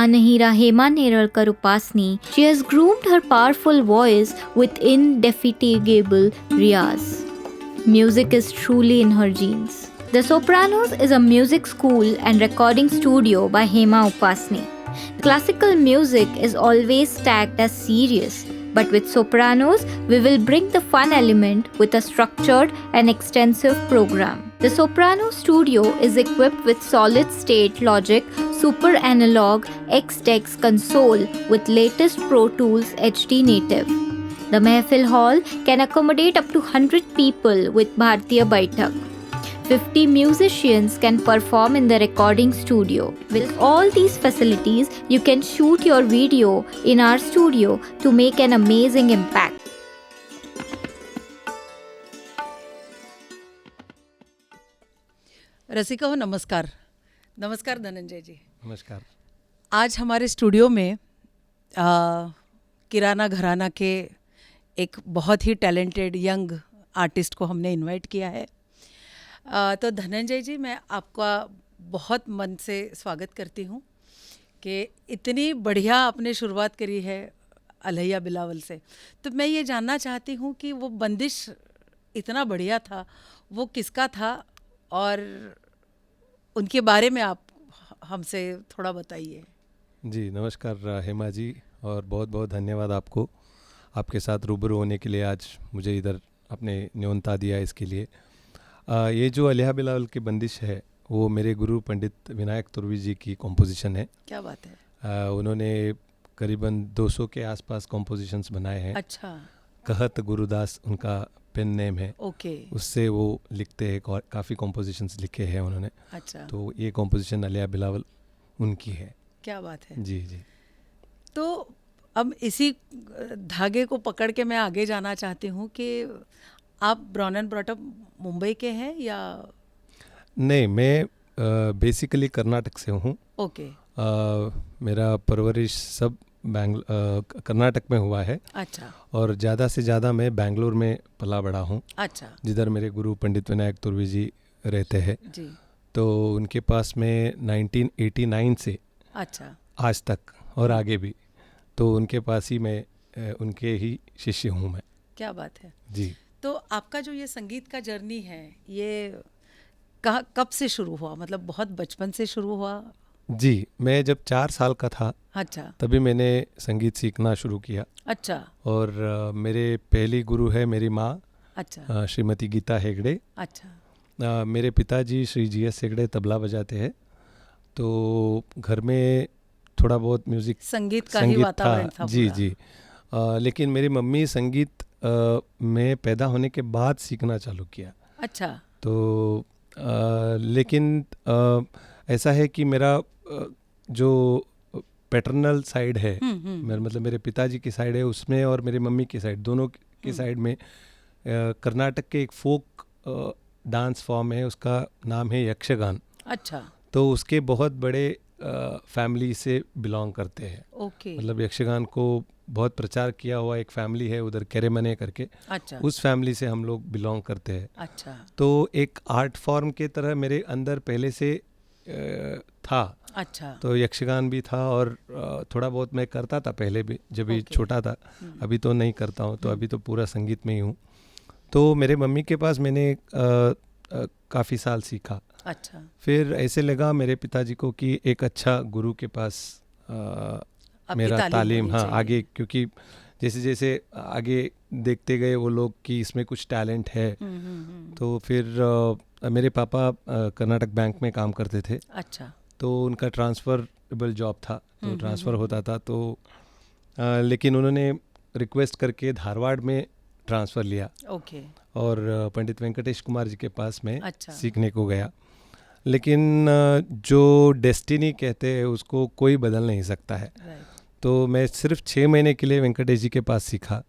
गान Ganahira Hema Neralkar Upasani, she has groomed her powerful voice with indefatigable riyaz. Music is truly in her genes. The Sopranos is a music school and recording studio by Hema Upasani. Classical music is always tagged as serious, but with Sopranos, we will bring the fun element with a structured and extensive program. The Soprano studio is equipped with solid-state Logic Super Analog X-Dex console with latest Pro Tools HD Native. The Mehfil Hall can accommodate up to 100 people with Bhartiya Baitak. 50 musicians can perform in the recording studio. With all these facilities, you can shoot your video in our studio to make an amazing impact. रसिका नमस्कार। नमस्कार धनंजय जी। नमस्कार। आज हमारे studio में किराना घराना के एक बहुत ही टैलेंटेड यंग आर्टिस्ट को हमने इनवाइट किया है। तो धनंजय जी, मैं आपका बहुत मन से स्वागत करती हूँ कि इतनी बढ़िया आपने शुरुआत करी है अलैया बिलावल से। तो मैं ये जानना चाहती हूँ कि वो बंदिश इतना बढ़िया था, वो किसका था और उनके बारे में आप हमसे थोड़ा बताइए। जी नमस्कार हेमा जी, और बहुत बहुत धन्यवाद आपको आपके साथ रूबरू होने के लिए। आज मुझे इधर आपने न्योता दिया इसके लिए। ये जो अलैया बिलावल की बंदिश है वो मेरे गुरु पंडित विनायक तुर्वी जी की कॉम्पोजिशन है। क्या बात है। उन्होंने करीबन 200 के आसपास कॉम्पोजिशंस बनाए हैं। अच्छा। कहत गुरुदास उनका पेन नेम है। ओके। उससे वो लिखते हैं, काफ़ी कॉम्पोजिशंस लिखे हैं उन्होंने। अच्छा। तो ये कॉम्पोजिशन अलैया बिलावल उनकी है। क्या बात है। जी जी। तो अब इसी धागे को पकड़ के मैं आगे जाना चाहती हूँ कि आप born and brought up Mumbai के हैं या? नहीं, मैं बेसिकली कर्नाटक से हूँ। ओके। मेरा परवरिश सब कर्नाटक में हुआ है। अच्छा। और ज़्यादा से ज़्यादा मैं बेंगलोर में पला बड़ा हूँ। अच्छा। जिधर मेरे गुरु पंडित विनायक तुर्वी जी रहते हैं। जी। तो उनके पास में 1989 से अच्छा आज तक और आगे भी, तो उनके पास ही मैं उनके ही शिष्य हूँ मैं। क्या बात है जी। तो आपका जो ये संगीत का जर्नी है, ये कब से शुरू हुआ? मतलब बहुत बचपन से शुरू हुआ? जी, मैं जब 4 साल का था अच्छा तभी मैंने संगीत सीखना शुरू किया। अच्छा। और मेरे पहली गुरु है मेरी माँ। अच्छा। श्रीमती गीता हेगड़े। अच्छा। मेरे पिताजी श्री जी.एस. हेगड़े तबला बजाते हैं। तो घर में थोड़ा बहुत म्यूज़िक संगीत का ही वातावरण था। जी जी। लेकिन मेरी मम्मी संगीत में पैदा होने के बाद सीखना चालू किया। अच्छा। तो लेकिन ऐसा है कि मेरा जो पैटर्नल साइड है, मतलब मेरे पिताजी की साइड है उसमें, और मेरी मम्मी की साइड, दोनों की साइड में कर्नाटक के एक फोक डांस फॉर्म है, उसका नाम है यक्षगान। अच्छा। तो उसके बहुत बड़े फैमिली से बिलोंग करते हैं। ओके। मतलब यक्षगान को बहुत प्रचार किया हुआ एक फैमिली है उधर केरेमने करके। अच्छा। उस फैमिली से हम लोग बिलोंग करते हैं। अच्छा। तो एक आर्ट फॉर्म के तरह मेरे अंदर पहले से था। अच्छा। तो यक्षगान भी था और थोड़ा बहुत मैं करता था पहले भी, जब भी छोटा था। अभी तो नहीं करता हूँ, तो अभी तो पूरा संगीत में ही हूँ। तो मेरे मम्मी के पास मैंने काफ़ी साल सीखा। अच्छा। फिर ऐसे लगा मेरे पिताजी को कि एक अच्छा गुरु के पास मेरा तालीम आगे, क्योंकि जैसे जैसे आगे देखते गए वो लोग कि इसमें कुछ टैलेंट है। तो फिर मेरे पापा कर्नाटक बैंक में काम करते थे। अच्छा। तो उनका ट्रांसफरेबल जॉब था, तो ट्रांसफ़र होता था। तो लेकिन उन्होंने रिक्वेस्ट करके धारवाड़ में ट्रांसफ़र लिया। ओके। और पंडित वेंकटेश कुमार जी के पास में अच्छा। सीखने को गया। लेकिन जो डेस्टिनी कहते हैं उसको कोई बदल नहीं सकता है। तो मैं सिर्फ 6 महीने के लिए वेंकटेश जी के पास सीखा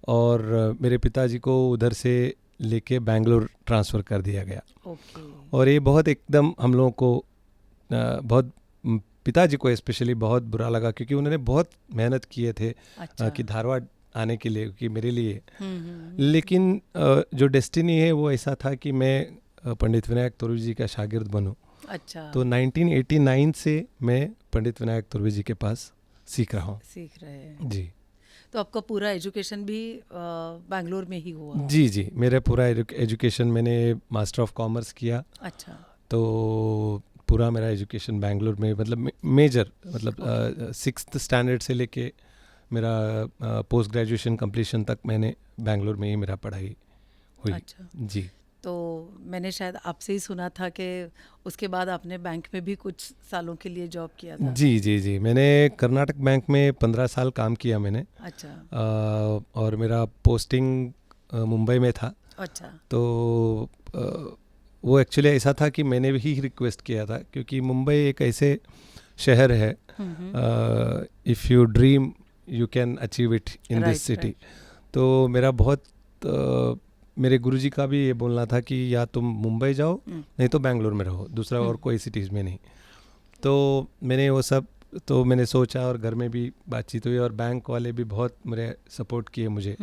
और मेरे पिताजी को उधर से लेके बेंगलोर ट्रांसफ़र कर दिया गया। ओके। और ये बहुत एकदम हम लोगों को बहुत, पिताजी को स्पेशली बहुत बुरा लगा, क्योंकि उन्होंने बहुत मेहनत किए थे। अच्छा। कि धारवाड़ आने के लिए, कि मेरे लिए। लेकिन जो डेस्टिनी है वो ऐसा था कि मैं पंडित विनायक तुर्वी जी का शागिर्द बनूं। अच्छा, तो 1989 से मैं पंडित विनायक तुर्वे जी के पास सीख रहा हूँ। सीख रहे हैं जी तो आपका पूरा एजुकेशन भी बैंगलोर में ही हुआ? जी जी, मेरा पूरा एजुकेशन, मैंने मास्टर ऑफ कॉमर्स किया। अच्छा, तो पूरा मेरा एजुकेशन बैंगलोर में, मतलब मेजर, मतलब 6th स्टैंडर्ड से लेके मेरा पोस्ट ग्रेजुएशन कंप्लीशन तक मैंने बैंगलोर में ही मेरा पढ़ाई हुई। अच्छा। जी। तो मैंने शायद आपसे ही सुना था कि उसके बाद आपने बैंक में भी कुछ सालों के लिए जॉब किया था? जी जी जी, मैंने कर्नाटक बैंक में 15 साल काम किया मैंने। अच्छा। और मेरा पोस्टिंग मुंबई में था। अच्छा। तो वो एक्चुअली ऐसा था कि मैंने भी रिक्वेस्ट किया था, क्योंकि मुंबई एक ऐसे शहर है, if you dream you can achieve it in this city. तो मेरा बहुत मेरे गुरुजी का भी ये बोलना था कि या तुम मुंबई जाओ नहीं तो बैंगलोर में रहो, दूसरा और कोई सिटीज़ में नहीं। तो मैंने वो सब, तो मैंने सोचा और घर में भी बातचीत हुई और बैंक वाले भी बहुत मेरे सपोर्ट किए मुझे।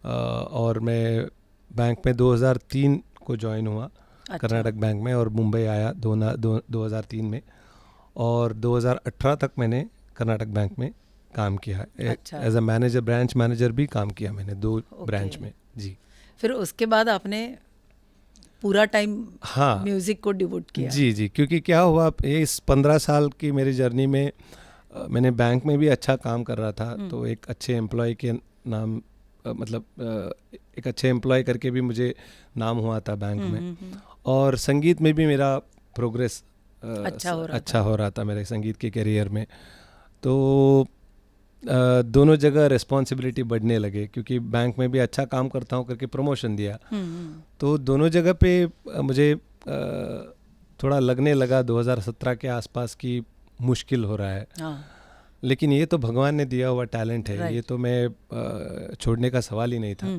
और मैं बैंक में 2003 को ज्वाइन हुआ। अच्छा। कर्नाटक बैंक में, और मुंबई आया 2003 में, और 2018 तक मैंने कर्नाटक बैंक में काम किया। अच्छा। As a manager, branch manager भी काम किया मैंने 2 ब्रांच में। जी। फिर उसके बाद आपने पूरा टाइम म्यूजिक को डिवोट किया? जी जी, क्योंकि क्या हुआ, इस 15 साल की मेरी जर्नी में मैंने बैंक में भी अच्छा काम कर रहा था। तो एक अच्छे एम्प्लॉय के नाम, मतलब एक अच्छे एम्प्लॉय करके भी मुझे नाम हुआ था बैंक में। और संगीत में भी मेरा प्रोग्रेस अच्छा हो रहा था मेरे संगीत के करियर में। तो दोनों जगह रिस्पॉन्सिबिलिटी बढ़ने लगे, क्योंकि बैंक में भी अच्छा काम करता हूँ करके प्रमोशन दिया। तो दोनों जगह पे मुझे थोड़ा लगने लगा 2017 के आसपास की मुश्किल हो रहा है। लेकिन ये तो भगवान ने दिया हुआ टैलेंट है, ये तो मैं छोड़ने का सवाल ही नहीं था।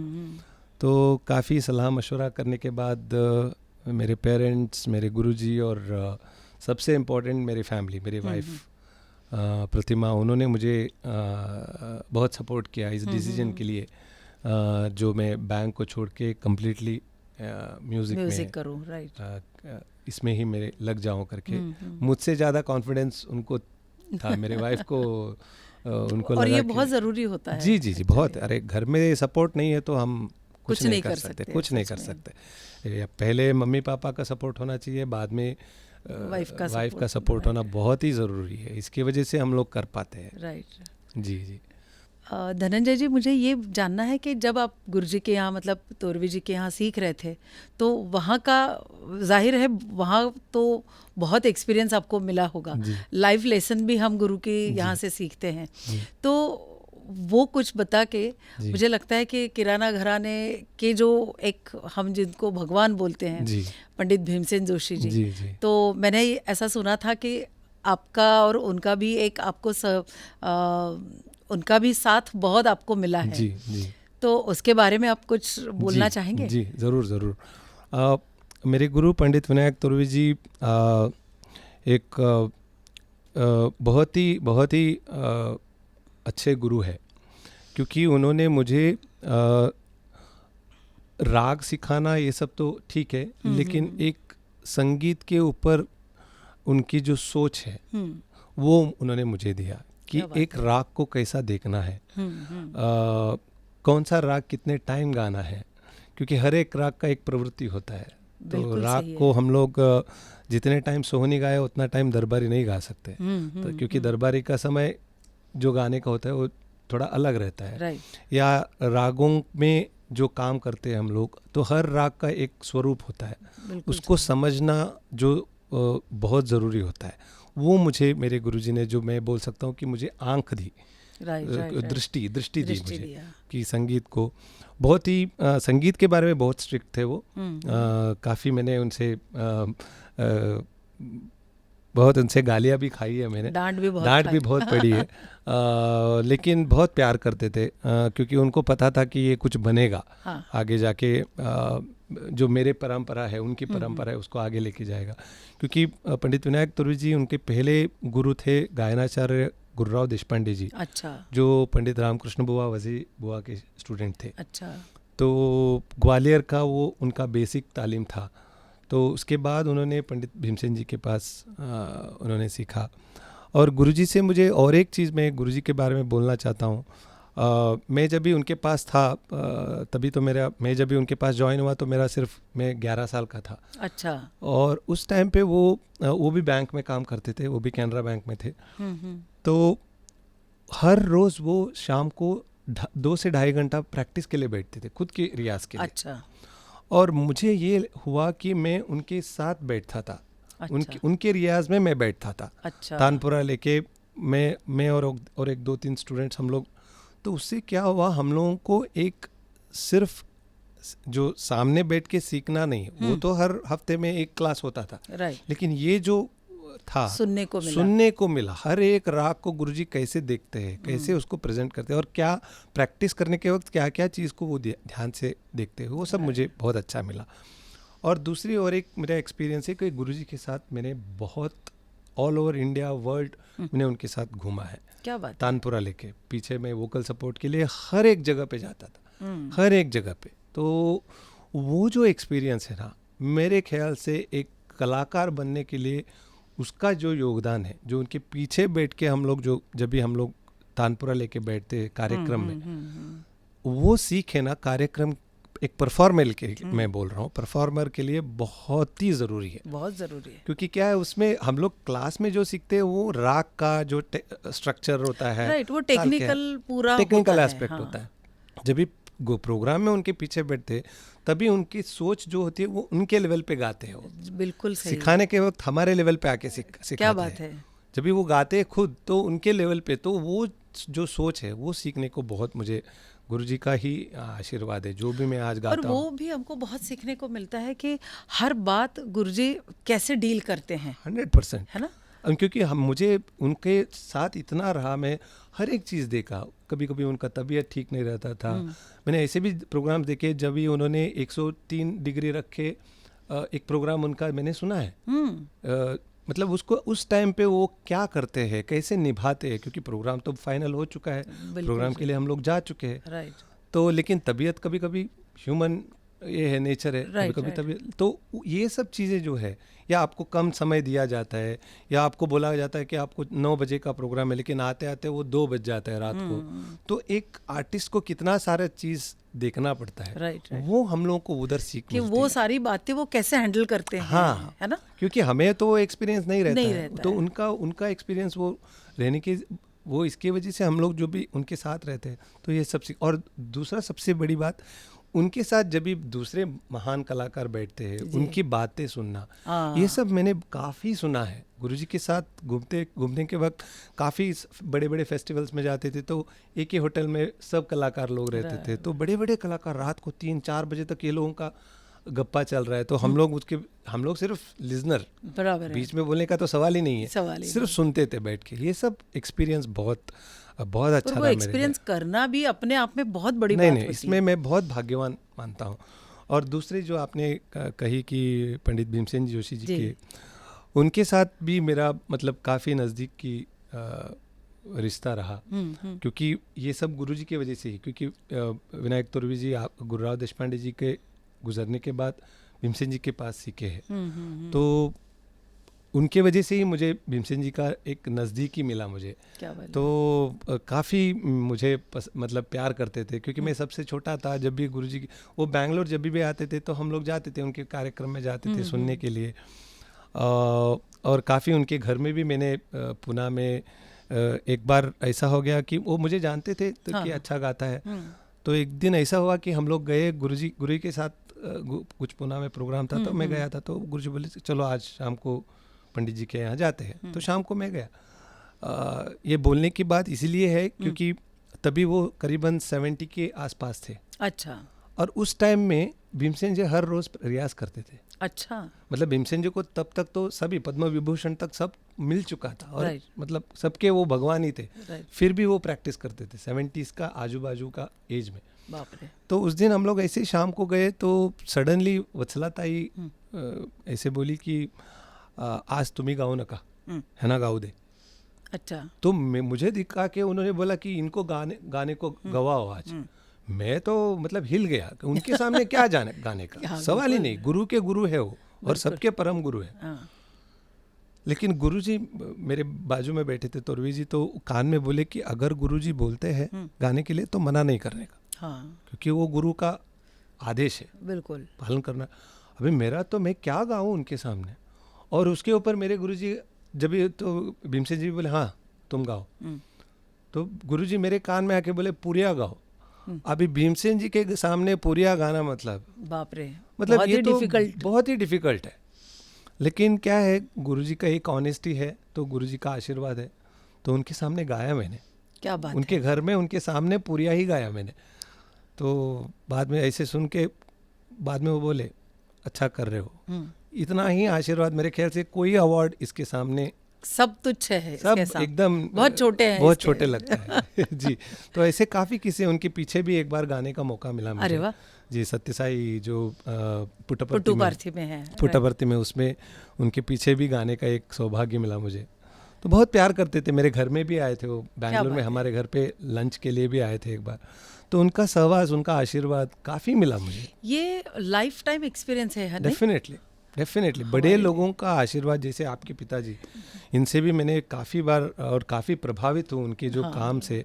तो काफ़ी सलाह मशवरा करने के बाद मेरे पेरेंट्स, मेरे गुरुजी, और सबसे इम्पोर्टेंट मेरी फैमिली, मेरी वाइफ प्रतिमा, उन्होंने मुझे बहुत सपोर्ट किया इस डिसीजन के लिए, जो मैं बैंक को छोड़ के कम्प्लीटली म्यूज़िक में करूं। राइट। इसमें ही मेरे लग जाऊं करके। मुझसे ज़्यादा कॉन्फिडेंस उनको था, मेरे वाइफ को उनको और लगा ये बहुत ज़रूरी होता है। जी जी जी, बहुत। अरे घर में सपोर्ट नहीं है तो हम कुछ नहीं कर सकते, कुछ नहीं कर सकते। पहले मम्मी पापा का सपोर्ट होना चाहिए, बाद में वाइफ का सपोर्ट होना बहुत ही ज़रूरी है। इसकी वजह से हम लोग कर पाते हैं। राइट। जी जी। धनंजय जी, मुझे ये जानना है कि जब आप गुरुजी के यहाँ, मतलब तोरवी जी के यहाँ सीख रहे थे, तो वहाँ का जाहिर है वहाँ तो बहुत एक्सपीरियंस आपको मिला होगा, लाइफ लेसन भी हम गुरु के यहाँ से सीखते हैं। तो वो कुछ बता के, मुझे लगता है कि किराना घराने के जो एक हम जिनको भगवान बोलते हैं, पंडित भीमसेन जोशी जी, तो मैंने ऐसा सुना था कि आपका और उनका भी एक आपको उनका भी साथ बहुत आपको मिला है। जी जी। तो उसके बारे में आप कुछ बोलना चाहेंगे? जी ज़रूर ज़रूर। मेरे गुरु पंडित विनायक तुर्वे जी एक बहुत ही अच्छे गुरु है, क्योंकि उन्होंने मुझे राग सिखाना ये सब तो ठीक है, लेकिन एक संगीत के ऊपर उनकी जो सोच है वो उन्होंने मुझे दिया कि एक राग को कैसा देखना है, कौन सा राग कितने टाइम गाना है, क्योंकि हर एक राग का एक प्रवृत्ति होता है। तो राग को हम लोग जितने टाइम सोहनी गाए उतना टाइम दरबारी नहीं गा सकते, तो क्योंकि दरबारी का समय जो गाने का होता है वो थोड़ा अलग रहता है। या रागों में जो काम करते हैं हम लोग, तो हर राग का एक स्वरूप होता है, उसको समझना जो बहुत ज़रूरी होता है। वो मुझे मेरे गुरुजी ने, जो मैं बोल सकता हूँ कि मुझे आंख दी, दृष्टि दी मुझे कि संगीत को बहुत ही संगीत के बारे में बहुत स्ट्रिक्ट थे वो। काफ़ी मैंने उनसे बहुत उनसे गालियाँ भी खाई है मैंने, डांट भी बहुत पड़ी है। लेकिन बहुत प्यार करते थे, क्योंकि उनको पता था कि ये कुछ बनेगा आगे जाके, जो मेरे परंपरा है, उनकी परंपरा है, उसको आगे लेके जाएगा। क्योंकि पंडित विनायक तुर्वे जी उनके पहले गुरु थे गायनाचार्य गुरुराव देशपांडे जी। अच्छा। जो पंडित रामकृष्ण बुआ वजी बुआ के स्टूडेंट थे। अच्छा। तो ग्वालियर का वो उनका बेसिक तालीम था। तो उसके बाद उन्होंने पंडित भीमसेन जी के पास उन्होंने सीखा। और गुरुजी से मुझे और एक चीज़ मैं गुरुजी के बारे में बोलना चाहता हूँ। मैं जब भी उनके पास था तभी तो मैं जब भी उनके पास ज्वाइन हुआ तो मैं 11 साल का था। अच्छा। और उस टाइम पे वो भी बैंक में काम करते थे, वो भी कैनरा बैंक में थे। तो हर रोज़ वो शाम को 2 से ढाई घंटा प्रैक्टिस के लिए बैठते थे, खुद के रियाज के लिए। अच्छा। और मुझे ये हुआ कि मैं उनके साथ बैठता था। अच्छा। उनके रियाज में मैं बैठता था। अच्छा। तानपुरा लेके मैं और एक 2-3 स्टूडेंट्स हम लोग। तो उससे क्या हुआ, हम लोगों को एक सिर्फ जो सामने बैठ के सीखना नहीं, वो तो हर हफ्ते में एक क्लास होता था। लेकिन ये जो था सुनने को मिला हर एक राग को गुरुजी कैसे देखते हैं, कैसे उसको प्रेजेंट करते हैं, और क्या प्रैक्टिस करने के वक्त क्या क्या चीज़ को वो ध्यान से देखते हैं, वो सब मुझे बहुत अच्छा मिला। और दूसरी और एक मेरा एक्सपीरियंस है कि गुरुजी के साथ मैंने बहुत ऑल ओवर इंडिया वर्ल्ड मैंने उनके साथ घूमा है। क्या बात। तानपुरा लेके पीछे मैं वोकल सपोर्ट के लिए हर एक जगह पे जाता था, हर एक जगह पे। तो वो जो एक्सपीरियंस है ना, मेरे ख्याल से एक कलाकार बनने के लिए उसका जो योगदान है, जो उनके पीछे बैठ के हम लोग जब भी हम लोग तानपुरा लेके बैठते कार्यक्रम में, वो सीख है ना, कार्यक्रम एक परफॉर्मर के मैं बोल रहा हूँ, परफॉर्मर के लिए बहुत ही ज़रूरी है, बहुत ज़रूरी है। क्योंकि क्या है, उसमें हम लोग क्लास में जो सीखते हैं वो राग का जो स्ट्रक्चर होता है, राइट, वो टेक्निकल एस्पेक्ट होता है। जब भी प्रोग्राम में उनके पीछे बैठते तभी उनकी सोच जो होती है वो उनके लेवल पे गाते हैं। वो बिल्कुल सही। सिखाने के वक्त हमारे लेवल पे आके सिखाते क्या बात है। जब भी वो गाते हैं खुद तो उनके लेवल पे, तो वो जो सोच है वो सीखने को बहुत मुझे गुरुजी का ही आशीर्वाद है, जो भी मैं आज गाता हूँ। और वो भी हमको बहुत सीखने को मिलता है कि हर बात गुरुजी कैसे डील करते हैं। 100% है ना, क्योंकि मुझे उनके साथ इतना रहा, मैं हर एक चीज़ देखा। कभी कभी उनका तबीयत ठीक नहीं रहता था, मैंने ऐसे भी प्रोग्राम देखे जब भी उन्होंने 103 डिग्री रख के एक प्रोग्राम उनका मैंने सुना है। मतलब उसको उस टाइम पे वो क्या करते हैं, कैसे निभाते हैं, क्योंकि प्रोग्राम तो फाइनल हो चुका है, प्रोग्राम के लिए हम लोग जा चुके हैं, राइट। तो लेकिन तबीयत कभी कभी ह्यूमन ये है, नेचर है, कभी कभी तबीयत, तो ये सब चीज़ें जो है, या आपको कम समय दिया जाता है, या आपको बोला जाता है कि आपको 9 बजे का प्रोग्राम है लेकिन आते आते वो 2 बज जाता है रात को, तो एक आर्टिस्ट को कितना सारा चीज़ देखना पड़ता है, राइट। वो हम लोगों को उधर सीख कि वो सारी बातें वो कैसे हैंडल करते हैं, हाँ, है ना, क्योंकि हमें तो वो एक्सपीरियंस नहीं रहता है, तो उनका एक्सपीरियंस वो रहने की, वो इसकी वजह से हम लोग जो भी उनके साथ रहते हैं तो ये सब सीख। और दूसरा सबसे बड़ी बात, उनके साथ जब भी दूसरे महान कलाकार बैठते हैं उनकी बातें सुनना, ये सब मैंने काफ़ी सुना है। गुरुजी के साथ घूमने के वक्त काफ़ी बड़े बड़े फेस्टिवल्स में जाते थे, तो एक ही होटल में सब कलाकार लोग रहते थे, तो बड़े बड़े कलाकार रात को 3-4 बजे तक ये लोगों का गप्पा चल रहा है, तो हम लोग सिर्फ लिजनर, बराबर, बीच में बोलने का तो सवाल ही नहीं है, सिर्फ सुनते थे बैठ के। ये सब एक्सपीरियंस बहुत अच्छा था। एक्सपीरियंस करना भी अपने आप में बहुत बड़ी बात होती है। इसमें मैं बहुत भाग्यवान मानता हूँ। और दूसरी जो आपने कही कि पंडित भीमसेन जोशी जी के, उनके साथ भी मेरा मतलब काफ़ी नज़दीक की रिश्ता रहा, क्योंकि ये सब गुरुजी की वजह से ही, क्योंकि विनायक तुर्वी जी, गुरुराव देशपांडे जी के गुजरने के बाद भीमसेन जी के पास सीखे हैं, तो उनके वजह से ही मुझे भीमसेन जी का एक नज़दीकी मिला मुझे, तो काफ़ी मुझे मतलब प्यार करते थे, क्योंकि मैं सबसे छोटा था। जब भी गुरुजी की वो बैंगलोर जब भी आते थे तो हम लोग जाते थे, उनके कार्यक्रम में जाते थे सुनने के लिए। और काफ़ी उनके घर में भी मैंने पुणे में एक बार ऐसा हो गया कि वो मुझे जानते थे तो कि अच्छा गाता है, तो एक दिन ऐसा हुआ कि हम लोग गए गुरुजी के साथ, कुछ पुणे में प्रोग्राम था, तो मैं गया था, तो गुरुजी बोले चलो आज शाम को पंडित जी के यहाँ जाते हैं, तो शाम को मैं गया। ये बोलने की बात इसीलिए है क्योंकि तभी वो करीबन 70 के आसपास थे। अच्छा। और उस टाइम में भीमसेन जी हर रोज रियाज करते थे। अच्छा। मतलब भीमसेन जी को तब तक तो सभी पद्म विभूषण तक सब मिल चुका था, और मतलब सबके वो भगवान ही थे, फिर भी वो प्रैक्टिस करते थे 70s का आजू बाजू का एज में। बाप रे। तो उस दिन हम लोग ऐसे ही शाम को गए, तो सडनली वत्सला ताई ऐसे बोली कि आज तुम्ही गाओ नका, है ना, गाओ दे। अच्छा। तो मुझे दिखा के उन्होंने बोला कि इनको गाने को गवाओ आज। मैं तो मतलब हिल गया, उनके सामने क्या गाने का सवाल ही नहीं, गुरु के गुरु है वो, और सबके परम गुरु है। हाँ। लेकिन गुरुजी मेरे बाजू में बैठे थे तोरवी जी, तो कान में बोले कि अगर गुरुजी बोलते हैं गाने के लिए तो मना नहीं करने का। हाँ। क्योंकि वो गुरु का आदेश है, बिल्कुल पालन करना। अभी मेरा तो मैं क्या गाऊं उनके सामने, और उसके ऊपर मेरे गुरुजी जब ये तो भीमसेन जी बोले हाँ तुम गाओ, तो गुरुजी मेरे कान में आके बोले पुरिया गाओ। अभी भीमसेन जी के सामने पुरिया गाना मतलब बाप रे, मतलब बहुत ये ही तो डिफिकल्ट। बहुत ही डिफिकल्ट है। लेकिन क्या है, गुरुजी का एक ऑनेस्टी है, तो गुरुजी का आशीर्वाद है, तो उनके सामने गाया मैंने। क्या बात उनके है। घर में उनके सामने पुरिया ही गाया मैंने। तो बाद में ऐसे सुन के बाद में वो बोले अच्छा कर रहे हो। इतना ही आशीर्वाद, मेरे ख्याल से कोई अवार्ड इसके सामने, सब तुच्छ है सब इसके साथ। एकदम बहुत छोटे हैं, बहुत इसके। छोटे लगता है जी। तो ऐसे काफ़ी किस्से, उनके पीछे भी एक बार गाने का मौका मिला मुझे। अरे वाह। जी, सत्यसाई जो पुट्टपर्ती पुट्टुपार्थी में है, पुट्टपर्ती में, उसमें उनके पीछे भी गाने का एक सौभाग्य मिला मुझे। तो बहुत प्यार करते थे, मेरे घर में भी आए थे वो, बैंगलोर में हमारे घर पे लंच के लिए भी आए थे एक बार। तो उनका सहवास, उनका आशीर्वाद काफ़ी मिला मुझे। ये लाइफ टाइम एक्सपीरियंस है नहीं? डेफिनेटली बड़े लोगों का आशीर्वाद, जैसे आपके पिताजी, इनसे भी मैंने काफ़ी बार और काफ़ी प्रभावित हूँ उनके जो काम से।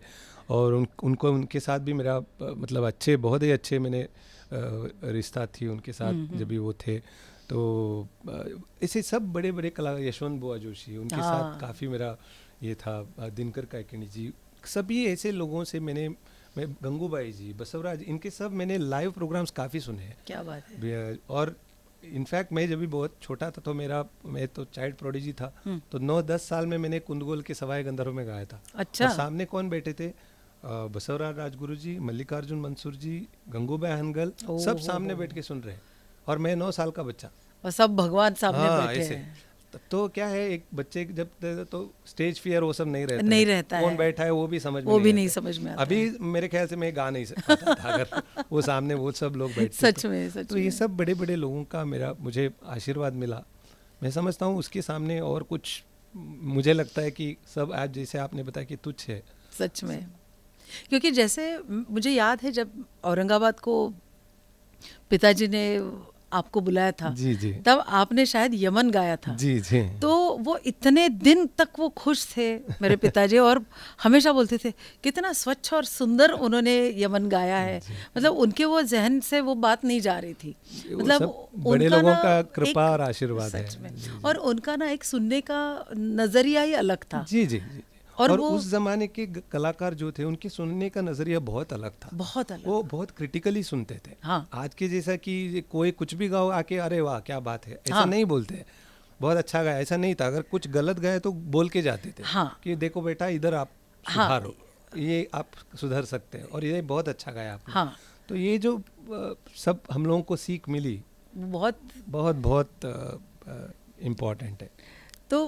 और उनको उनके साथ भी मेरा मतलब अच्छे, बहुत ही अच्छे मैंने रिश्ता थी उनके साथ जब भी वो थे। तो ऐसे सब बड़े बड़े कलाकार, यशवंत बुआ जोशी, उनके साथ काफ़ी मेरा ये था, दिनकर कायकिणी जी, सभी ऐसे लोगों से मैं गंगूबाई जी, बसवराज, इनके सब मैंने लाइव प्रोग्राम्स काफ़ी सुने हैं। क्या बात है। और इनफैक्ट मैं जब भी बहुत छोटा था तो मैं तो चाइल्ड प्रोडिजी था, तो 9-10 साल में मैंने कुंदगोल के सवाई गंधर्व में गाया था। अच्छा। और सामने कौन बैठे थे? बसवराज राजगुरु जी, मल्लिकार्जुन मंसूर जी, गंगूबाई हनगल, सब सामने बैठ के सुन रहे हैं, और मैं 9 साल का बच्चा, और सब भगवान सामने बैठे ऐसे। हैं। तो क्या है, एक बच्चे जब तो स्टेज फियर वो सब नहीं रहता है। कौन बैठा है वो भी समझ में नहीं समझ में आता। अभी मेरे ख्याल से मैं गा नहीं सकता था अगर वो सामने वो सब लोग बैठते। सच में। तो ये सब बड़े बड़े लोगों का मुझे आशीर्वाद मिला। मैं समझता हूँ उसके सामने और कुछ, मुझे लगता है कि सब आज जैसे आपने बताया कि तुच्छ है। सच में, क्योंकि जैसे मुझे याद है जब औरंगाबाद को पिताजी ने आपको बुलाया था, जी, तब आपने शायद यमन गाया था। जी। तो वो इतने दिन तक वो खुश थे मेरे पिताजी, और हमेशा बोलते थे कितना स्वच्छ और सुंदर उन्होंने यमन गाया है। मतलब उनके वो जहन से वो बात नहीं जा रही थी। मतलब बड़े लोगों का कृपा और आशीर्वाद है। और उनका ना एक सुनने का नजरिया ही अलग था। जी। और उस जमाने के कलाकार जो थे उनके सुनने का नजरिया बहुत अलग था, बहुत अलग। वो बहुत क्रिटिकली सुनते थे। आज के जैसा कि कोई कुछ भी गाओ आके अरे वाह क्या बात है, ऐसा नहीं बोलते। बहुत अच्छा गाया, ऐसा नहीं था। अगर कुछ गलत गाए तो बोल के जाते थे कि देखो बेटा इधर आप सुधारो, ये आप सुधर सकते हैं, और ये बहुत अच्छा गाया आपने। तो ये जो सब हम लोगों को सीख मिली, बहुत बहुत बहुत इम्पोर्टेंट है। तो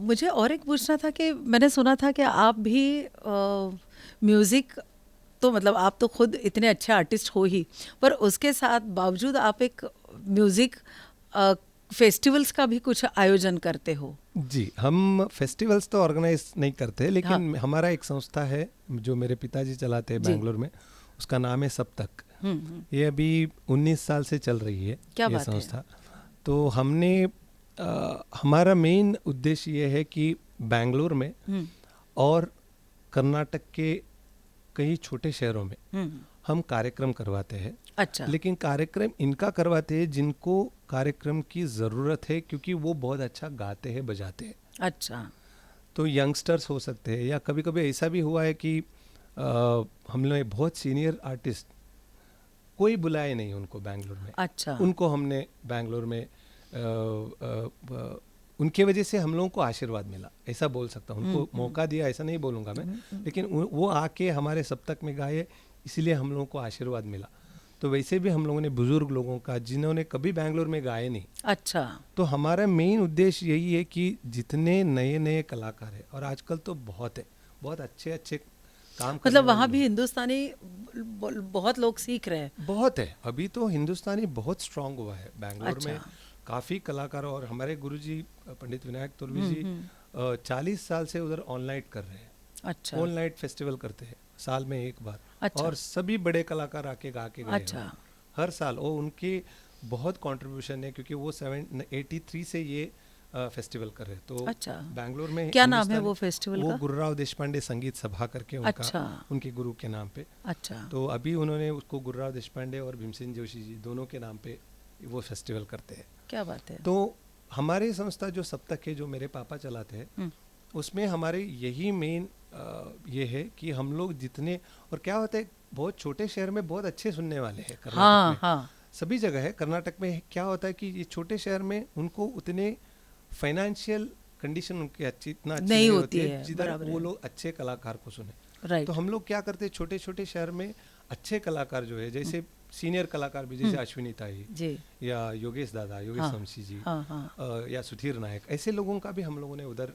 मुझे और एक पूछना था कि मैंने सुना था कि आप भी म्यूज़िक, तो मतलब आप तो खुद इतने अच्छे आर्टिस्ट हो ही, पर उसके साथ बावजूद आप एक म्यूज़िक फेस्टिवल्स का भी कुछ आयोजन करते हो। जी, हम फेस्टिवल्स तो ऑर्गेनाइज नहीं करते, लेकिन हमारा एक संस्था है जो मेरे पिताजी चलाते हैं बैंगलोर में, उसका नाम है सप्तक। ये अभी 19 साल से चल रही है ये संस्था। तो हमने हमारा मेन उद्देश्य ये है कि बैंगलोर में और कर्नाटक के कई छोटे शहरों में हम कार्यक्रम करवाते हैं। अच्छा। लेकिन कार्यक्रम इनका करवाते हैं जिनको कार्यक्रम की ज़रूरत है, क्योंकि वो बहुत अच्छा गाते हैं, बजाते हैं। अच्छा। तो यंगस्टर्स हो सकते हैं, या कभी कभी ऐसा भी हुआ है कि हम लोग बहुत सीनियर आर्टिस्ट कोई बुलाए नहीं उनको बैंगलोर में। अच्छा। उनको हमने बैंगलोर में उनके वजह से हम लोगों को आशीर्वाद मिला, ऐसा बोल सकता हूँ। उनको मौका दिया, ऐसा नहीं बोलूँगा मैं, लेकिन वो आके हमारे सप्तक में गाए, इसलिए हम लोगों को आशीर्वाद मिला। तो वैसे भी हम लोगों ने बुजुर्ग लोगों का, जिन्होंने कभी बैंगलोर में गाए नहीं। अच्छा। तो हमारा मेन उद्देश्य यही है कि जितने नए नए कलाकार हैं, और आजकल तो बहुत है, बहुत अच्छे अच्छे काम, मतलब वहाँ भी हिंदुस्तानी बहुत लोग सीख रहे हैं। बहुत है, अभी तो हिंदुस्तानी बहुत स्ट्रांग हुआ है बैंगलोर में। काफ़ी कलाकार, और हमारे गुरुजी पंडित विनायक तुर्वी जी 40 साल से उधर ऑल नाइट कर रहे हैं। अच्छा। ऑल नाइट फेस्टिवल करते हैं साल में एक बार। अच्छा। और सभी बड़े कलाकार आके गा के गए। अच्छा। हर साल। और उनके बहुत कंट्रीब्यूशन है, क्योंकि वो 83 से ये फेस्टिवल कर रहे हैं। तो अच्छा, बैंगलोर में क्या नाम है वो फेस्टिवल का? वो गुरुराव देशपांडे संगीत सभा करके उनका, अच्छा, उनके गुरु के नाम पे। अच्छा, तो अभी उन्होंने उसको गुरुराव देशपांडे और भीमसेन जोशी जी दोनों के नाम पे वो फेस्टिवल करते हैं। क्या बात है। तो हमारी संस्था जो सप्तक है, जो मेरे पापा चलाते हैं, उसमें हमारे यही मेन ये है कि हम लोग जितने, और क्या होता है बहुत छोटे शहर में बहुत अच्छे सुनने वाले हैं कर्नाटक हाँ, में, हाँ, सभी जगह है। कर्नाटक में क्या होता है कि ये छोटे शहर में उनको उतने फाइनेंशियल कंडीशन उनकी अच्छी इतना अच्छी नहीं होती है जिधर वो लोग अच्छे कलाकार को सुने। राइट। तो हम लोग क्या करते हैं, छोटे छोटे शहर में अच्छे कलाकार जो है, जैसे सीनियर कलाकार भी, जैसे अश्विनी ताई जी, या योगेश दादा, योगेश वंशी जी, या सुधीर नायक, ऐसे लोगों का भी हम लोगों ने उधर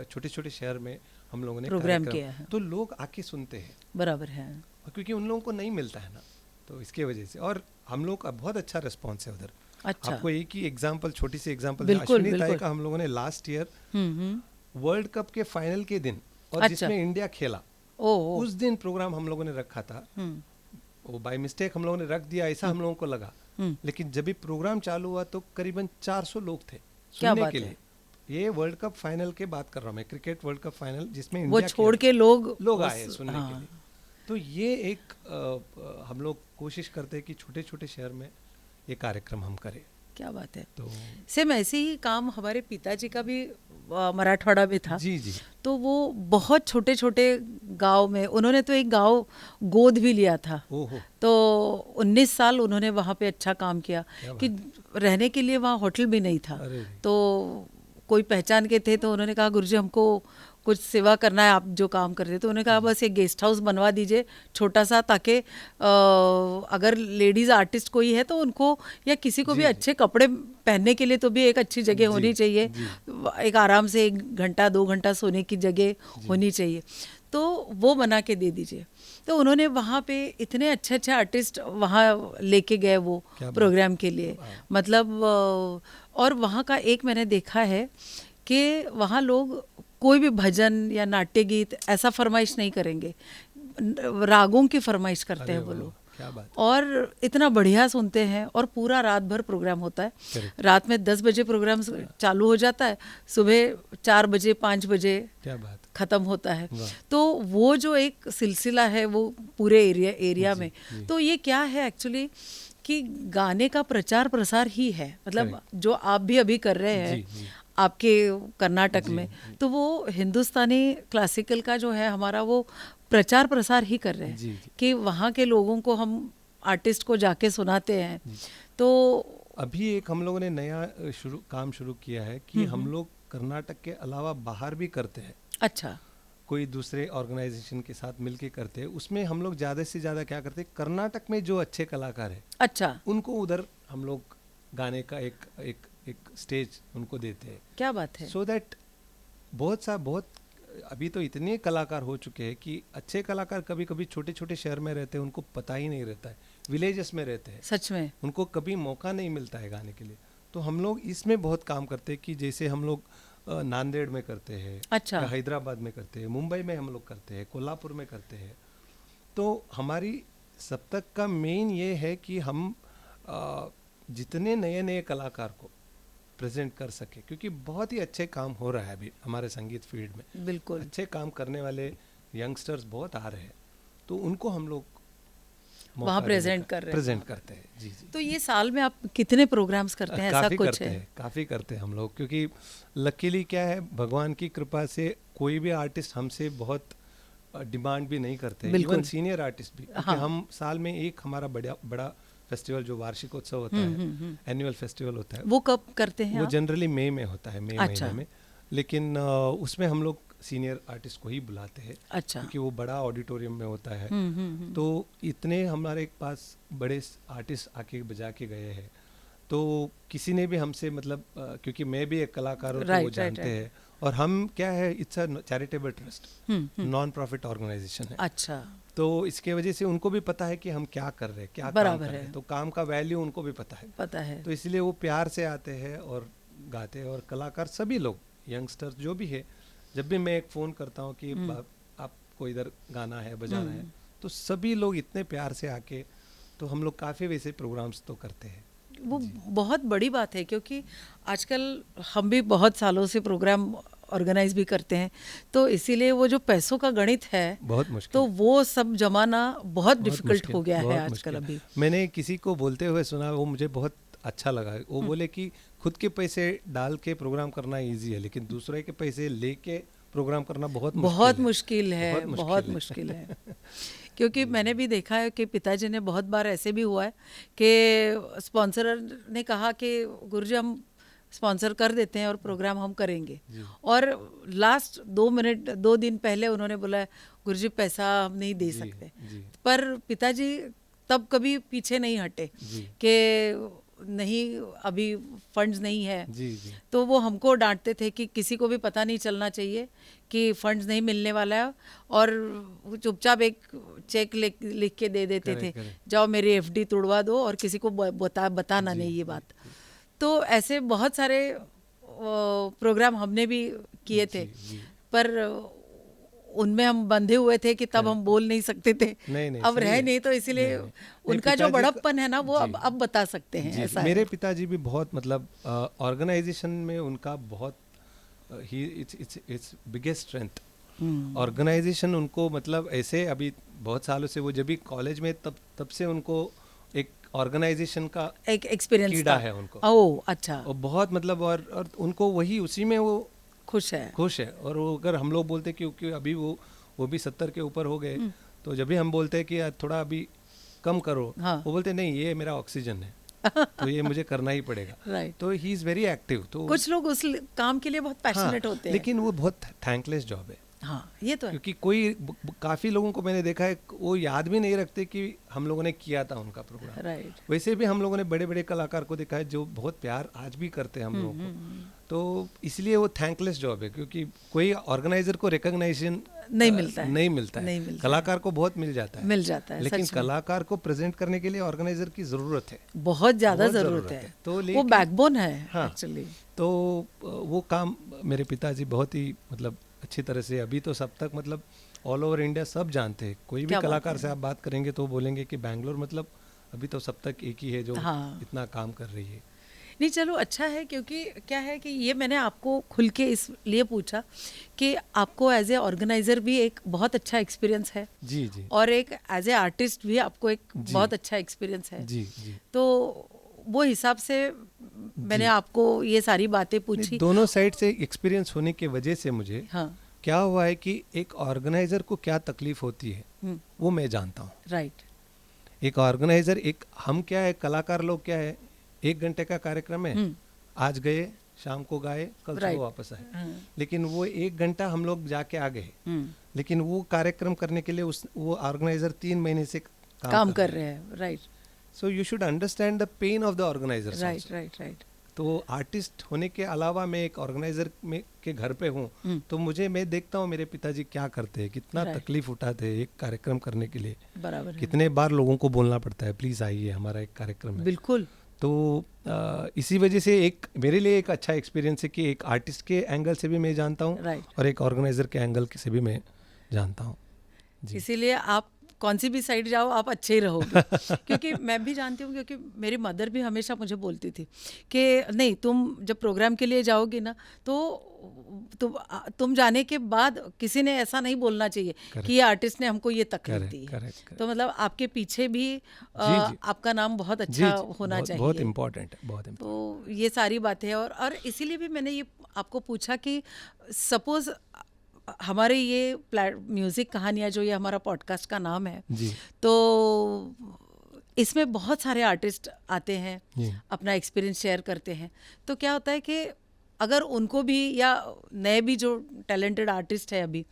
छोटे छोटे शहर में हम लोगों ने प्रोग्राम किया है। तो लोग आके सुनते हैं। बराबर है, क्योंकि उन लोगों को नहीं मिलता है ना, तो इसके वजह से। और हम लोग का बहुत अच्छा रिस्पॉन्स है उधर। अच्छा, आपको एक ही एग्जांपल, छोटी सी एग्जांपल, बिल्कुल, अश्विनी ताई बिल्कुल। का हम लोगों ने लास्ट ईयर वर्ल्ड कप के फाइनल के दिन, और जिसमें इंडिया खेला, उस दिन प्रोग्राम हम लोगों ने रखा था। वो बाय मिस्टेक हम लोगों ने रख दिया, ऐसा हम लोगों को लगा। लेकिन जब भी प्रोग्राम चालू हुआ तो करीबन 400 लोग थे सुनने के लिए। ये वर्ल्ड कप फाइनल के बात कर रहा हूँ मैं, क्रिकेट वर्ल्ड कप फाइनल, जिसमें वो इंडिया छोड़ के लोग आए सुनने के लिए। तो ये एक हम लोग कोशिश करते हैं कि छोटे छोटे शहर में ये कार्यक्रम हम करें। क्या बात है। तो सेम ऐसे ही काम हमारे पिताजी का भी मराठवाड़ा में था। जी जी। तो वो बहुत छोटे छोटे गांव में, उन्होंने तो एक गांव गोद भी लिया था। ओहो। तो 19 साल उन्होंने वहाँ पे अच्छा काम किया कि रहने के लिए वहाँ होटल भी नहीं था। तो कोई पहचान के थे, तो उन्होंने कहा गुरुजी हमको कुछ सेवा करना है, आप जो काम करते, तो उन्होंने कहा बस एक गेस्ट हाउस बनवा दीजिए छोटा सा, ताकि अगर लेडीज आर्टिस्ट कोई है तो उनको या किसी को भी अच्छे कपड़े पहनने के लिए तो भी एक अच्छी जगह होनी चाहिए, एक आराम से 1 घंटा 2 घंटा सोने की जगह होनी चाहिए। तो वो बना के दे दीजिए। तो उन्होंने वहाँ पे इतने अच्छे अच्छे आर्टिस्ट वहाँ लेके गए वो प्रोग्राम के लिए, मतलब और वहाँ का एक मैंने देखा है कि वहाँ लोग कोई भी भजन या नाट्य गीत ऐसा फरमाइश नहीं करेंगे, रागों की फरमाइश करते हैं वो लोग। क्या बात। और इतना बढ़िया सुनते हैं, और पूरा रात भर प्रोग्राम होता है। रात में 10 बजे प्रोग्राम चालू हो जाता है, सुबह 4 बजे 5 बजे क्या बात खत्म होता है। तो वो जो एक सिलसिला है वो पूरे एरिया में, तो ये क्या है एक्चुअली कि गाने का प्रचार प्रसार ही है, मतलब जो आप भी अभी कर रहे हैं आपके कर्नाटक में, तो वो हिंदुस्तानी क्लासिकल का जो है हमारा वो प्रचार प्रसार ही कर रहे हैं कि वहाँ के लोगों को हम आर्टिस्ट को जाके सुनाते हैं। तो अभी एक हम लोगों ने नया काम शुरू किया है कि हम लोग कर्नाटक के अलावा बाहर भी करते हैं। अच्छा। कोई दूसरे ऑर्गेनाइजेशन के साथ मिलके करते हैं। उसमें हम लोग ज़्यादा से ज़्यादा क्या करते हैं, कर्नाटक में जो अच्छे कलाकार हैं, अच्छा, उनको उधर हम लोग गाने का एक स्टेज उनको देते हैं। क्या बात है। सो दैट बहुत अभी तो इतने कलाकार हो चुके हैं कि अच्छे कलाकार कभी कभी छोटे छोटे शहर में रहते हैं, उनको पता ही नहीं रहता है, विलेजेस में रहते हैं, सच में उनको कभी मौका नहीं मिलता है गाने के लिए। तो हम लोग इसमें बहुत काम करते हैं कि जैसे हम लोग नांदेड़ में करते हैं, अच्छा, हैदराबाद में करते हैं, मुंबई में हम लोग करते हैं, कोल्हापुर में करते हैं। तो हमारी सप्तक का मेन ये है कि हम जितने नए नए कलाकार को प्रेजेंट कर सके, क्योंकि बहुत ही अच्छे काम हो रहा है अभी हमारे संगीत फील्ड में। बिल्कुल अच्छे काम करने वाले यंगस्टर्स बहुत आ रहे हैं, तो उनको हम लोग वहाँ प्रेजेंट करते हैं। जी। तो ये साल में आप कितने प्रोग्राम्स करते हैं? ऐसा कुछ है? काफ़ी करते हैं हम लोग, क्योंकि लकीली क्या है, भगवान की कृपा से कोई भी आर्टिस्ट हमसे बहुत डिमांड भी नहीं करते, इवन सीनियर आर्टिस्ट भी। हाँ। हम साल में एक हमारा बड़ा फेस्टिवल जो वार्षिकोत्सव होता है, एनुअल फेस्टिवल होता है, वो कब करते हैं? वो जनरली मई में होता है, मई महीने में। लेकिन उसमें हम लोग सीनियर आर्टिस्ट को ही बुलाते हैं, अच्छा, क्योंकि वो बड़ा ऑडिटोरियम में होता है। तो इतने हमारे पास बड़े आर्टिस्ट आके बजा के गए हैं, तो किसी ने भी हमसे मतलब क्योंकि मैं भी एक कलाकार हूँ, तो वो जानते हैं। और हम क्या है, it's a charitable trust, non profit organisation है। अच्छा। तो इसके वजह से उनको भी पता है कि हम क्या कर रहे हैं, क्या काम कर रहे हैं, तो काम का वैल्यू उनको भी पता है। तो इसलिए वो प्यार से आते हैं और गाते हैं। और कलाकार सभी लोग, यंगस्टर्स जो भी है, जब भी मैं एक फ़ोन करता हूँ कि आपको इधर गाना है, बजाना है, तो सभी लोग इतने प्यार से आके, तो हम लोग काफ़ी वैसे प्रोग्राम्स तो करते हैं। वो बहुत बड़ी बात है, क्योंकि आजकल हम भी बहुत सालों से प्रोग्राम ऑर्गेनाइज भी करते हैं, तो इसीलिए वो जो पैसों का गणित है बहुत मुश्किल, तो वो सब जमाना बहुत डिफिकल्ट हो गया है आजकल। अभी मैंने किसी को बोलते हुए सुना, वो मुझे बहुत अच्छा लगा। वो बोले कि खुद के पैसे डाल के प्रोग्राम करना इजी है, लेकिन दूसरे के पैसे लेके प्रोग्राम करना बहुत मुश्किल है। क्योंकि मैंने भी देखा है कि पिताजी ने बहुत बार ऐसे भी हुआ है कि स्पॉन्सर ने कहा कि गुरुजी हम स्पॉन्सर कर देते हैं और प्रोग्राम हम करेंगे, और लास्ट 2 दिन पहले उन्होंने बोला गुरुजी पैसा हम नहीं दे सकते। पर पिताजी तब कभी पीछे नहीं हटे कि नहीं अभी फंड्स नहीं है। तो वो हमको डांटते थे कि किसी को भी पता नहीं चलना चाहिए कि फंड्स नहीं मिलने वाला है, और चुपचाप एक चेक लिख के दे देते थे, जाओ मेरी एफडी तोड़वा दो और किसी को बताना नहीं ये बात। तो ऐसे बहुत सारे प्रोग्राम हमने भी किए थे, पर उनमें हम बंधे हुए थे कि तब हम बोल नहीं सकते थे। नहीं, अब रहे नहीं, तो इसीलिए उनका जो बड़प्पन है ना वो अब बता सकते हैं। ऐसा मेरे पिताजी भी बहुत मतलब ऑर्गेनाइजेशन में उनका बहुत इट्स बिगेस्ट स्ट्रेंथ ऑर्गेनाइजेशन। उनको मतलब ऐसे अभी बहुत सालों से, वो जब भी कॉलेज में तब से उनको एक ऑर्गेनाइजेशन का एक एक्सपीरियंस कीड़ा है उनको। ओह अच्छा। और बहुत मतलब और उनको वही उसी में वो खुश है। और वो अगर हम लोग बोलते क्योंकि अभी वो भी 70 के ऊपर हो गए, तो जब भी हम बोलते हैं कि थोड़ा अभी कम करो, वो बोलते नहीं ये मेरा ऑक्सीजन है तो ये मुझे करना ही पड़ेगा। राइट। तो ही इज वेरी एक्टिव। तो कुछ लोग उस काम के लिए बहुत पैशनेट होते हैं, लेकिन वो बहुत थैंकलेस जॉब है। हाँ ये तो है, क्योंकि काफी लोगों को मैंने देखा है वो याद भी नहीं रखते कि हम लोगों ने किया था उनका प्रोग्राम। राइट। वैसे भी हम लोगों ने बड़े बड़े कलाकार को देखा है जो बहुत प्यार आज भी करते हैं हम लोगों को। तो इसलिए वो थैंकलेस जॉब है, क्योंकि कोई ऑर्गेनाइजर को रिकॉग्निशन नहीं मिलता है। कलाकार को बहुत मिल जाता है, लेकिन कलाकार को प्रेजेंट करने के लिए ऑर्गेनाइजर की जरूरत है, बहुत ज्यादा जरूरत है। तो वो बैकबोन है एक्चुअली। तो वो काम मेरे पिताजी बहुत ही मतलब अच्छी तरह से, अभी तो सब तक मतलब ऑल ओवर इंडिया सब जानते हैं। कोई भी कलाकार से आप बात करेंगे तो बोलेंगे कि बैंगलोर मतलब अभी तो सब तक एक ही है जो इतना काम कर रही है। नहीं चलो अच्छा है, क्योंकि क्या है कि ये मैंने आपको खुल के इसलिए पूछा कि आपको एज ए ऑर्गेनाइजर भी एक बहुत अच्छा एक्सपीरियंस है। जी। और एक एज ए आर्टिस्ट भी आपको एक बहुत अच्छा एक्सपीरियंस है। जी। तो वो हिसाब से मैंने आपको ये सारी बातें पूछी। दोनों साइड से एक्सपीरियंस होने की वजह से मुझे क्या हुआ है कि एक ऑर्गेनाइजर को क्या तकलीफ होती है वो मैं जानता हूँ। राइट। एक ऑर्गेनाइजर, एक हम क्या है, कलाकार लोग क्या है, 1 घंटे का कार्यक्रम है, आज गए शाम को गाए कल सुबह वापस आए। लेकिन वो 1 घंटा हम लोग जाके आ गए, लेकिन वो कार्यक्रम करने के लिए वो ऑर्गेनाइजर 3 महीने से काम कर रहे हैं। Right. So you should understand the pain of the organiser. Right. तो आर्टिस्ट होने के अलावा मैं एक ऑर्गेनाइजर में के घर पे हूँ, तो मैं देखता हूँ मेरे पिताजी क्या करते हैं, कितना तकलीफ उठाते हैं एक कार्यक्रम करने के लिए। बराबर। कितने बार लोगों को बोलना पड़ता है प्लीज आइए हमारा एक कार्यक्रम है। बिल्कुल। तो इसी वजह से एक मेरे लिए एक अच्छा एक्सपीरियंस है कि एक आर्टिस्ट के एंगल से भी मैं जानता हूँ और एक ऑर्गेनाइजर के एंगल से भी मैं जानता हूँ। इसीलिए आप कौन सी भी साइड जाओ आप अच्छे ही रहोगे। क्योंकि मैं भी जानती हूँ, क्योंकि मेरी मदर भी हमेशा मुझे बोलती थी कि नहीं तुम जब प्रोग्राम के लिए जाओगी ना तो तुम जाने के बाद किसी ने ऐसा नहीं बोलना चाहिए कि ये आर्टिस्ट ने हमको ये तकलीफ दी है। तो मतलब आपके पीछे भी आपका नाम बहुत अच्छा होना चाहिए। बहुत इम्पोर्टेंट है। तो ये सारी बातें हैं, और इसीलिए भी मैंने ये आपको पूछा कि सपोज हमारे ये म्यूज़िक कहानियाँ जो ये हमारा पॉडकास्ट का नाम है जी, तो इसमें बहुत सारे आर्टिस्ट आते हैं, अपना एक्सपीरियंस शेयर करते हैं। तो क्या होता है कि अगर उनको भी, या नए भी जो टैलेंटेड आर्टिस्ट है अभी,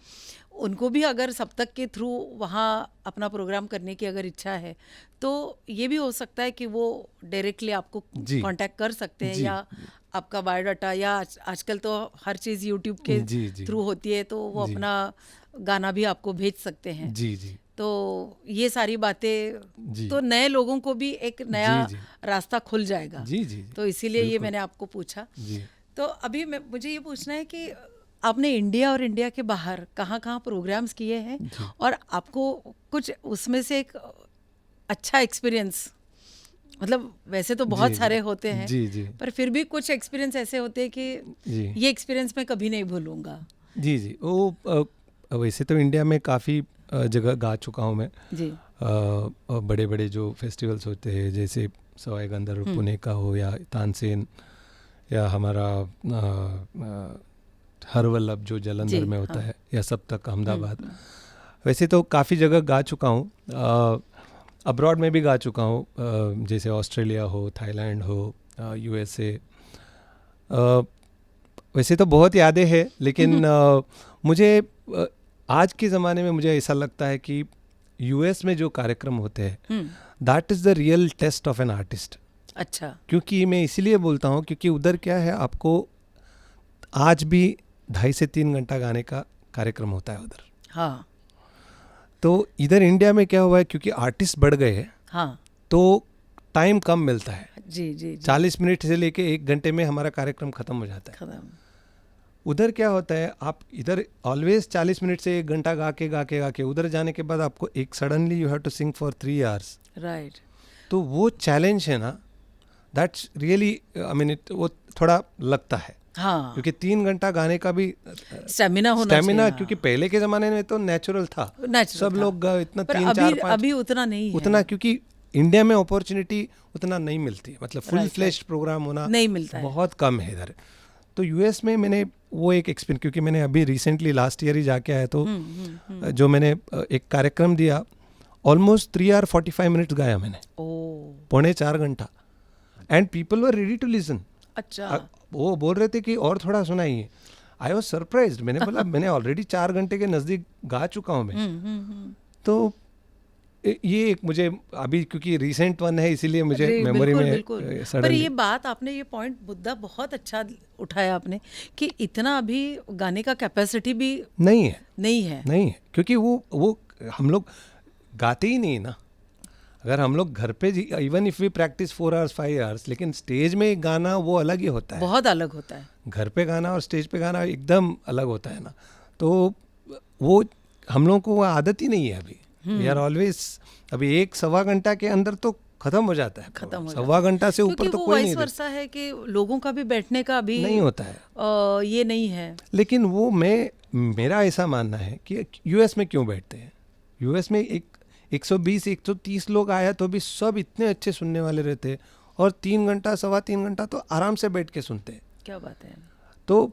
उनको भी अगर सप्तक के थ्रू वहाँ अपना प्रोग्राम करने की अगर इच्छा है तो ये भी हो सकता है कि वो डायरेक्टली आपको कांटेक्ट कर सकते हैं, या आपका बायोडाटा, या आजकल तो हर चीज़ यूट्यूब के थ्रू होती है, तो वो अपना गाना भी आपको भेज सकते हैं। जी। तो ये सारी बातें तो नए लोगों को भी एक नया रास्ता खुल जाएगा। जी। तो इसीलिए ये मैंने आपको पूछा। तो अभी मुझे ये पूछना है कि आपने इंडिया और इंडिया के बाहर कहाँ प्रोग्राम्स किए हैं, और आपको कुछ उसमें से एक अच्छा एक्सपीरियंस मतलब वैसे तो बहुत जी, सारे होते हैं, जी जी पर फिर भी कुछ एक्सपीरियंस ऐसे होते हैं कि जी ये एक्सपीरियंस मैं कभी नहीं भूलूंगा। जी जी वो वैसे तो इंडिया में काफ़ी जगह गा चुका हूँ मैं। जी बड़े बड़े जो फेस्टिवल्स होते हैं जैसे सवाई गंधर्व पुणे का हो या तानसेन या हमारा हर वल्लभ जो जलंधर में होता है या सब तक अहमदाबाद, वैसे तो काफ़ी जगह गा चुका हूँ। अब्रॉड में भी गा चुका हूँ, जैसे ऑस्ट्रेलिया हो, थाईलैंड हो, यूएसए। वैसे तो बहुत यादें हैं, लेकिन मुझे आज के ज़माने में मुझे ऐसा लगता है कि यूएस में जो कार्यक्रम होते हैं that is the real test of an artist. अच्छा, क्योंकि मैं इसीलिए बोलता हूँ क्योंकि उधर क्या है, आपको आज भी 2.5 से 3 घंटा गाने का कार्यक्रम होता है उधर। हाँ तो इधर इंडिया में क्या हुआ है, क्योंकि आर्टिस्ट बढ़ गए हैं, हाँ तो टाइम कम मिलता है। जी जी, 40 मिनट से लेके 1 घंटे में हमारा कार्यक्रम ख़त्म हो जाता है। खत्म। उधर क्या होता है, आप इधर ऑलवेज 40 मिनट से 1 घंटा गा के उधर जाने के बाद आपको एक suddenly you have to sing for 3 hours. Right. तो वो चैलेंज है ना, that's really I mean it, वो थोड़ा लगता है। हाँ, क्योंकि 3 घंटा गाने का भी स्टेमिना होना स्टेमिना, चाहिए। क्योंकि पहले के ज़माने में तो नेचुरल था, सब लोग इतना पर 3-4-5 अभी उतना नहीं है, उतना, क्योंकि इंडिया में अपॉर्चुनिटी उतना नहीं मिलती है, मतलब फुल Right, फ्लेश्ड प्रोग्राम होना नहीं मिलता है। बहुत कम है इधर। तो यूएस में मैंने वो एक एक्सपीरियंस, क्योंकि मैंने अभी रिसेंटली लास्ट ईयर ही जाके आया, तो जो मैंने एक कार्यक्रम दिया, ऑलमोस्ट 3 आवर 45 मिनट्स गाया मैंने, पौने 4 घंटा, and people were ready to listen. अच्छा, वो बोल रहे थे कि और थोड़ा सुनाइए। आई वॉज सरप्राइज्ड, मैंने बोला मैंने ऑलरेडी 4 घंटे के नज़दीक गा चुका हूँ मैं। तो ये एक मुझे अभी, क्योंकि रिसेंट वन है इसीलिए मुझे मेमोरी में सडनली। पर ये बात आपने, ये पॉइंट मुद्दा बहुत अच्छा उठाया आपने कि इतना अभी गाने का कैपेसिटी भी नहीं है, नहीं है, क्योंकि वो हम लोग गाते ही नहीं ना। अगर हम लोग घर पे, even if we practise 4 hours 5 hours, लेकिन स्टेज में गाना वो अलग ही होता है, बहुत अलग होता है। घर पे गाना और स्टेज पे गाना एकदम अलग होता है ना। तो वो हम लोगों को वो आदत ही नहीं है अभी। वी आर ऑलवेज, अभी 1-1.25 घंटा के अंदर तो खत्म हो जाता है, 1.25 घंटा से ऊपर तो कोई नहीं। वर्षा है कि लोगों का भी बैठने का अभी नहीं होता है, ये नहीं है। लेकिन वो मेरा ऐसा मानना है कि यूएस में क्यों बैठते हैं, यूएस में 120-130 लोग आया तो भी सब इतने अच्छे सुनने वाले रहते हैं, और 3 घंटा 3.25 घंटा तो आराम से बैठ के सुनते हैं। क्या बात है। तो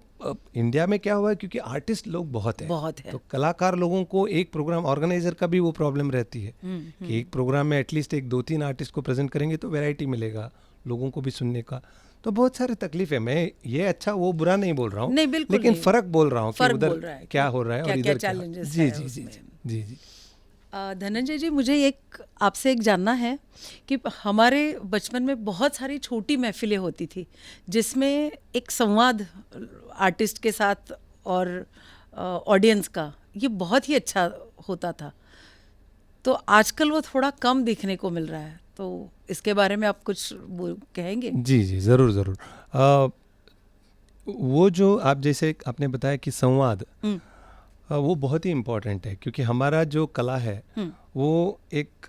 इंडिया में क्या हुआ है, क्योंकि आर्टिस्ट लोग बहुत है, तो कलाकार लोगों को एक प्रोग्राम, ऑर्गेनाइजर का भी वो प्रॉब्लम रहती है कि एक प्रोग्राम में एटलीस्ट 1-2-3 आर्टिस्ट को प्रेजेंट करेंगे तो वैरायटी मिलेगा लोगों को भी सुनने का। तो बहुत सारे तकलीफ है। मैं ये अच्छा वो बुरा नहीं बोल रहा हूँ, लेकिन फ़र्क बोल रहा हूँ कि उधर क्या हो रहा है और इधर क्या। जी जी जी जी जी। धनंजय जी, मुझे आपसे एक जानना है कि हमारे बचपन में बहुत सारी छोटी महफिलें होती थी जिसमें एक संवाद आर्टिस्ट के साथ और ऑडियंस का, ये बहुत ही अच्छा होता था। तो आजकल वो थोड़ा कम देखने को मिल रहा है, तो इसके बारे में आप कुछ कहेंगे? जी जी, ज़रूर। वो जो आप जैसे आपने बताया कि संवाद, वो बहुत ही इम्पोर्टेंट है, क्योंकि हमारा जो कला है वो एक,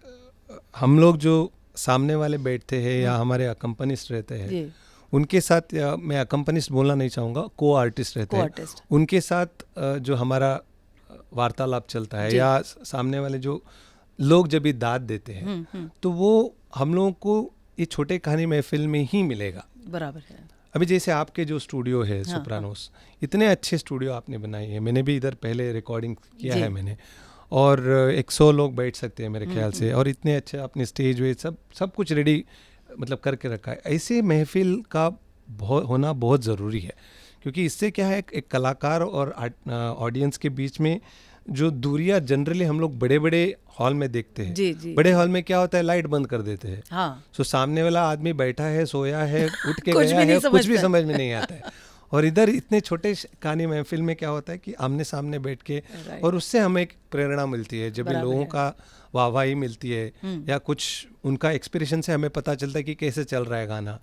हम लोग जो सामने वाले बैठते हैं या हमारे अकम्पनिस्ट रहते हैं, उनके साथ, मैं अकम्पनिस्ट बोलना नहीं चाहूँगा, को आर्टिस्ट रहते हैं, उनके साथ जो हमारा वार्तालाप चलता है या सामने वाले जो लोग जब भी दाद देते हैं, तो वो हम लोगों को ये छोटे कहानी महफिल में ही मिलेगा। बराबर है। अभी जैसे आपके जो स्टूडियो है सोप्रानोस, इतने अच्छे स्टूडियो आपने बनाए हैं, मैंने भी इधर पहले रिकॉर्डिंग किया है मैंने, और 100 लोग बैठ सकते हैं मेरे ख्याल से, और इतने अच्छे आपने स्टेज वे सब कुछ रेडी मतलब करके रखा है। ऐसे महफिल का होना बहुत ज़रूरी है, क्योंकि इससे क्या है, एक कलाकार और ऑडियंस के बीच में जो दूरियां जनरली हम लोग बड़े बड़े हॉल में देखते हैं, जी। बड़े हॉल में क्या होता है, लाइट बंद कर देते हैं, सो सामने वाला आदमी बैठा है, सोया है, उठ के गया है, कुछ भी समझ में नहीं आता है। और इधर इतने छोटे कहानी महफिल में क्या होता है कि आमने सामने बैठ के, और उससे हमें एक प्रेरणा मिलती है, जब लोगों का वाहवाही मिलती है या कुछ उनका एक्सप्रेशन से हमें पता चलता है कि कैसे चल रहा है गाना,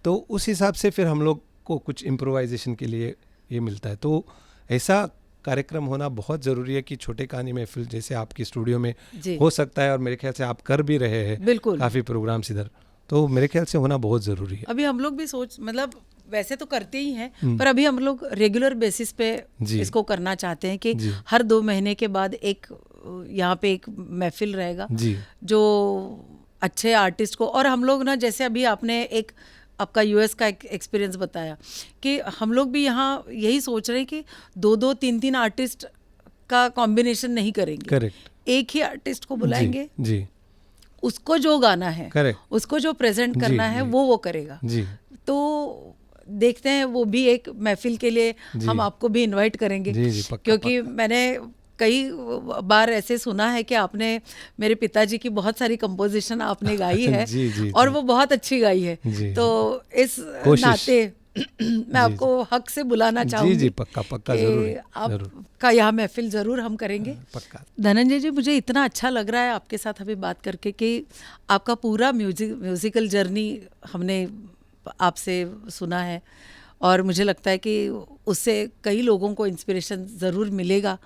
तो उस हिसाब से फिर हम लोग को कुछ इम्प्रोवाइजेशन के लिए ये मिलता है। तो ऐसा कार्यक्रम होना बहुत ज़रूरी है कि छोटे कहानी महफिल जैसे आपकी स्टूडियो में हो सकता है, और मेरे ख्याल से आप कर भी रहे हैं काफ़ी प्रोग्राम्स इधर, तो मेरे ख्याल से होना बहुत ज़रूरी है। अभी हम लोग भी मतलब वैसे तो करते ही हैं, पर अभी हम लोग रेगुलर बेसिस पे इसको करना चाहते हैं कि हर 2 महीने के बाद एक यहाँ पे एक महफिल रहेगा जो अच्छे आर्टिस्ट को, और हम लोग ना जैसे अभी आपने एक आपका यूएस का एक्सपीरियंस बताया कि हम लोग भी यहाँ यही सोच रहे हैं कि 2-2, 3-3 आर्टिस्ट का कॉम्बिनेशन नहीं करेंगे। करेक्ट। एक ही आर्टिस्ट को बुलाएंगे, जी, उसको जो गाना है, करेक्ट, उसको जो प्रेजेंट करना है वो करेगा। जी। तो देखते हैं, वो भी एक महफिल के लिए हम आपको भी इनवाइट करेंगे। जी, पक्का, क्योंकि मैंने कई बार ऐसे सुना है कि आपने मेरे पिताजी की बहुत सारी कंपोजिशन आपने गाई है जी, और वो बहुत अच्छी गाई है। तो इस नाते मैं आपको हक से बुलाना चाहूंगी। जी, पक्का जरूर। आपका यहाँ महफिल जरूर हम करेंगे। पक्का। धनंजय जी, मुझे इतना अच्छा लग रहा है आपके साथ अभी बात करके कि आपका पूरा म्यूजिकल जर्नी हमने आपसे सुना है, और मुझे लगता है कि उससे कई लोगों को इंस्पिरेशन ज़रूर मिलेगा।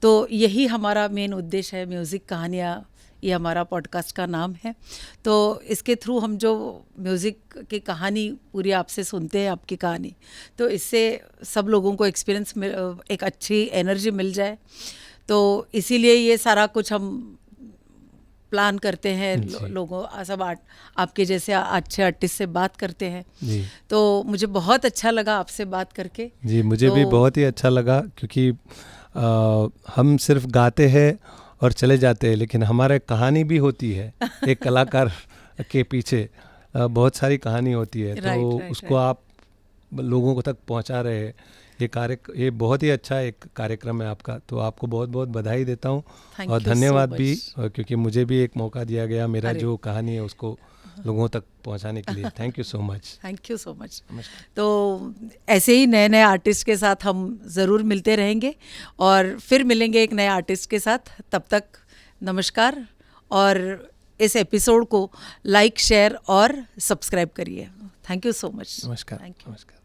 तो यही हमारा मेन उद्देश्य है, म्यूज़िक कहानियाँ, ये हमारा पॉडकास्ट का नाम है। तो इसके थ्रू हम जो म्यूज़िक की कहानी पूरी आपसे सुनते हैं, आपकी कहानी, तो इससे सब लोगों को एक्सपीरियंस एक अच्छी एनर्जी मिल जाए। तो इसीलिए ये सारा कुछ हम प्लान करते हैं, लोगों सब आपके जैसे अच्छे आर्टिस्ट से बात करते हैं। तो मुझे बहुत अच्छा लगा आपसे बात करके। जी, मुझे भी बहुत ही अच्छा लगा, क्योंकि हम सिर्फ गाते हैं और चले जाते हैं, लेकिन हमारे कहानी भी होती है। एक कलाकार के पीछे बहुत सारी कहानी होती है। तो उसको आप लोगों तक पहुंचा रहे हैं। ये बहुत ही अच्छा एक कार्यक्रम है आपका, तो आपको बहुत बहुत बधाई देता हूँ और धन्यवाद भी, क्योंकि मुझे भी एक मौका दिया गया मेरा जो कहानी है उसको लोगों तक पहुंचाने के लिए। Thank you so much. Thank you so much. तो ऐसे ही नए नए आर्टिस्ट के साथ हम ज़रूर मिलते रहेंगे और फिर मिलेंगे एक नए आर्टिस्ट के साथ। तब तक नमस्कार, और इस एपिसोड को लाइक, शेयर और सब्सक्राइब करिए। Thank you so much. नमस्कार। Thank you. नमस्कार।